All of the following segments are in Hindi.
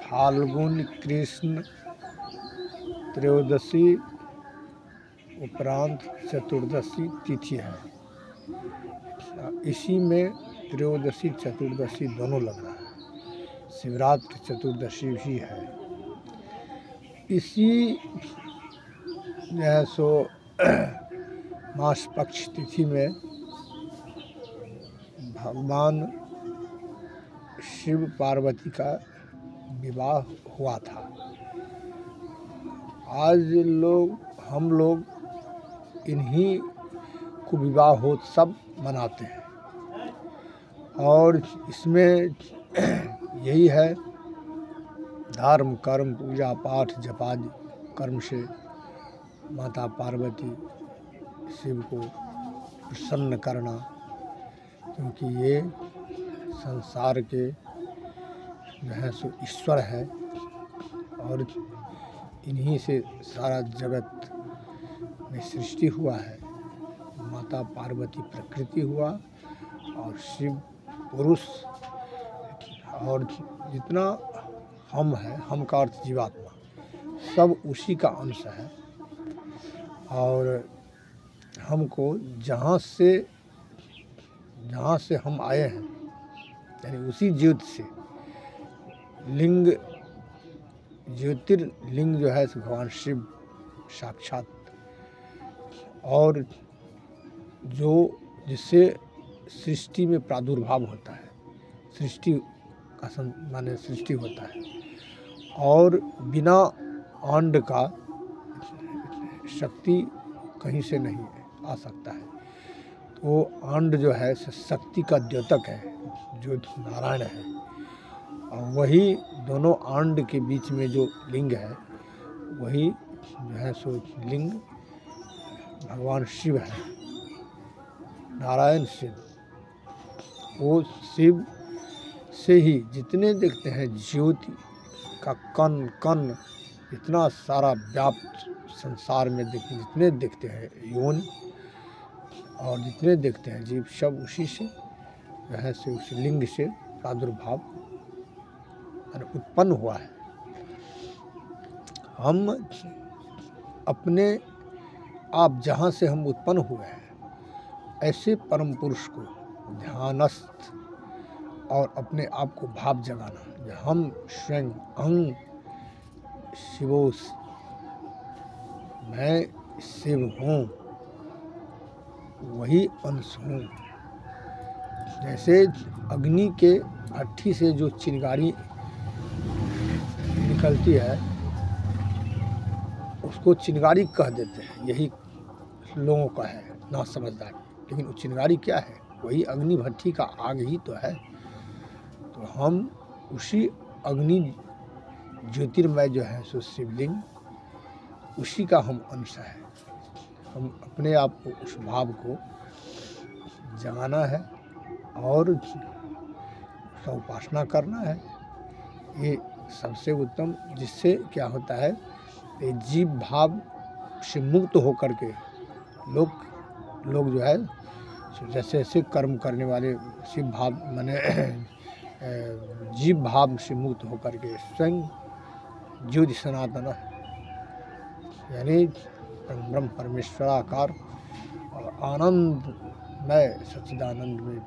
फाल्गुन कृष्ण त्रयोदशी उपरांत चतुर्दशी तिथि है। इसी में त्रयोदशी चतुर्दशी दोनों लग रहा है। शिवरात्रि चतुर्दशी भी है। इसी जो है सो मास पक्ष तिथि में भगवान शिव पार्वती का विवाह हुआ था। आज हम लोग इन्हीं को विवाह सब मनाते हैं और इसमें यही है धर्म कर्म पूजा पाठ जपादि कर्म से माता पार्वती शिव को प्रसन्न करना, क्योंकि ये संसार के जो है सो ईश्वर है और इन्हीं से सारा जगत में सृष्टि हुआ है। माता पार्वती प्रकृति हुआ और शिव पुरुष, और जितना हम है, हम का अर्थ जीवात्मा, सब उसी का अंश है। और हमको जहाँ से हम आए हैं, यानी उसी ज्योति से लिंग ज्योतिर्लिंग जो है भगवान शिव साक्षात, और जो जिससे सृष्टि में प्रादुर्भाव होता है, सृष्टि का माने सृष्टि होता है, और बिना अंड का शक्ति कहीं से नहीं आ सकता है। तो अंड जो है शक्ति का द्योतक है, जो नारायण है, और वही दोनों अंड के बीच में जो लिंग है, वही जो है सो लिंग भगवान शिव है, नारायण शिव। वो शिव से ही जितने देखते हैं ज्योति का कण कण इतना सारा व्याप्त संसार में जितने देखते हैं योनि और जितने देखते हैं जीव, सब उसी से जो है सो उस लिंग से प्रादुर्भाव उत्पन्न हुआ है। हम अपने आप जहाँ से हम उत्पन्न हुए हैं, ऐसे परम पुरुष को ध्यानस्थ और अपने आप को भाव जगाना, हम स्वयं अहं शिवोस, मैं शिव हूँ, वही अंश हूँ। जैसे अग्नि के भट्ठी से जो चिंगारी निकलती है, उसको चिंगारी कह देते हैं, यही लोगों का है ना समझदारी। लेकिन वो चिंगारी क्या है? वही अग्नि भट्ठी का आग ही तो है। तो हम उसी अग्नि ज्योतिर्मय जो है सो शिवलिंग, उसी का हम अंश है। हम अपने आप को, उस भाव को जगाना है और उसका उपासना करना है। ये सबसे उत्तम, जिससे क्या होता है, ये जीव भाव से मुक्त होकर के लोग जो है जैसे जैसे कर्म करने वाले शिव भाव माने जीव भाव से मुक्त होकर के स्वयं ज्योति सनातन, यानी ब्रह्म परमेश्वराकार और आनंदमय सच्चिदानंद में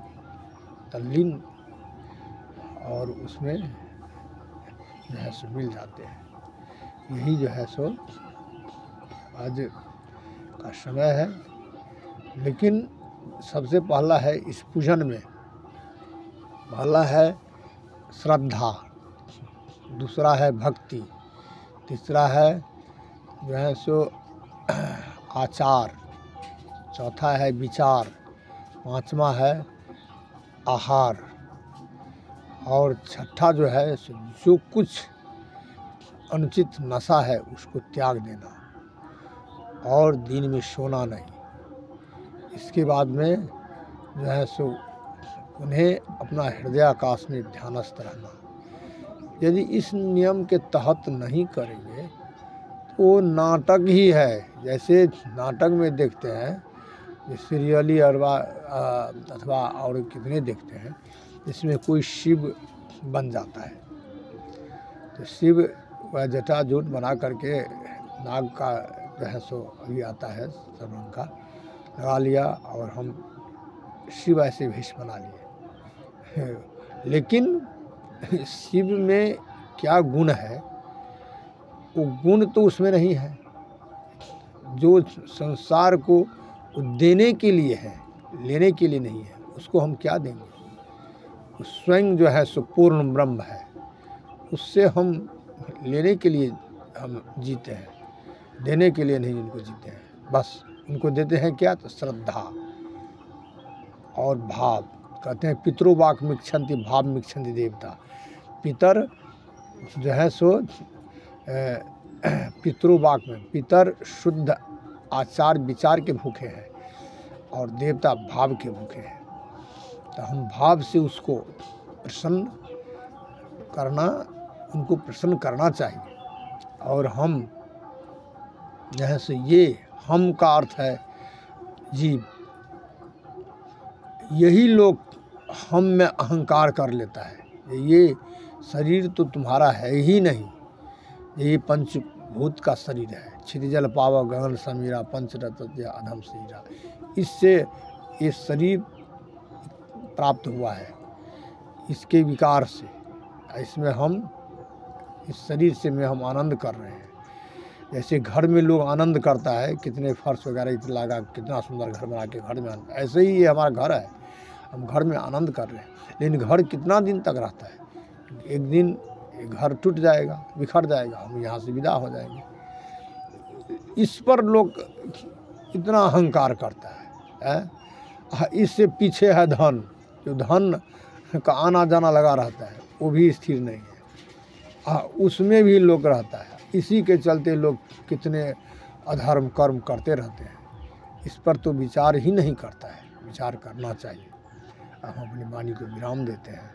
तल्लीन, और उसमें जो है सो मिल जाते हैं। यही जो है सो आज का समय है। लेकिन सबसे पहला है इस पूजन में, पहला है श्रद्धा, दूसरा है भक्ति, तीसरा है जो है सो आचार, चौथा है विचार, पांचवा है आहार, और छठा जो है जो कुछ अनुचित नशा है उसको त्याग देना, और दिन में सोना नहीं। इसके बाद में जो है सो उन्हें अपना हृदयाकाश में ध्यानस्थ रहना। यदि इस नियम के तहत नहीं करेंगे तो वो नाटक ही है। जैसे नाटक में देखते हैं सीरियली अथवा और कितने देखते हैं, जिसमें कोई शिव बन जाता है। तो शिव वह जटाजूट बना करके नाग का जो है सो अभी आता है सर्वरंग का लगा लिया और हम शिव ऐसे भेष बना लिए। लेकिन शिव में क्या गुण है, वो गुण तो उसमें नहीं है। जो संसार को देने के लिए है, लेने के लिए नहीं है, उसको हम क्या देंगे। वो स्वयं जो है सो पूर्ण ब्रह्म है, उससे हम लेने के लिए हम जीते हैं, देने के लिए नहीं उनको जीते हैं। बस उनको देते हैं क्या, तो श्रद्धा और भाव। कहते हैं पितृवाक मिक्षन्ति भाव मिक्षन्ति देवता। पितर जो है सो पितृवाक में पितर शुद्ध आचार विचार के भूखे हैं और देवता भाव के भूखे हैं। तो हम भाव से उसको प्रसन्न करना, उनको प्रसन्न करना चाहिए। और हम जो है सो ये हम का अर्थ है जीव। यही लोग हम में अहंकार कर लेता है। ये शरीर तो तुम्हारा है ही नहीं, ये पंचभूत का शरीर है। क्षितिजल पाव गगन समीरा पंचरत्न अधम शरीरा। इससे ये शरीर प्राप्त हुआ है, इसके विकार से। इसमें हम इस शरीर से में हम आनंद कर रहे हैं। जैसे घर में लोग आनंद करता है, कितने फर्श वगैरह इतना लगा, कितना सुंदर घर बना के घर में आनंद। ऐसे ही ये हमारा घर है, हम घर में आनंद कर रहे हैं। लेकिन घर कितना दिन तक रहता है, एक दिन घर टूट जाएगा, बिखर जाएगा, हम यहाँ से विदा हो जाएंगे। इस पर लोग इतना अहंकार करता है। इससे पीछे है धन, जो धन का आना जाना लगा रहता है, वो भी स्थिर नहीं है, उसमें भी लोग रहता है। इसी के चलते लोग कितने अधर्म कर्म करते रहते हैं। इस पर तो विचार ही नहीं करता है, विचार करना चाहिए। हम अपनी वाणी को विराम देते हैं।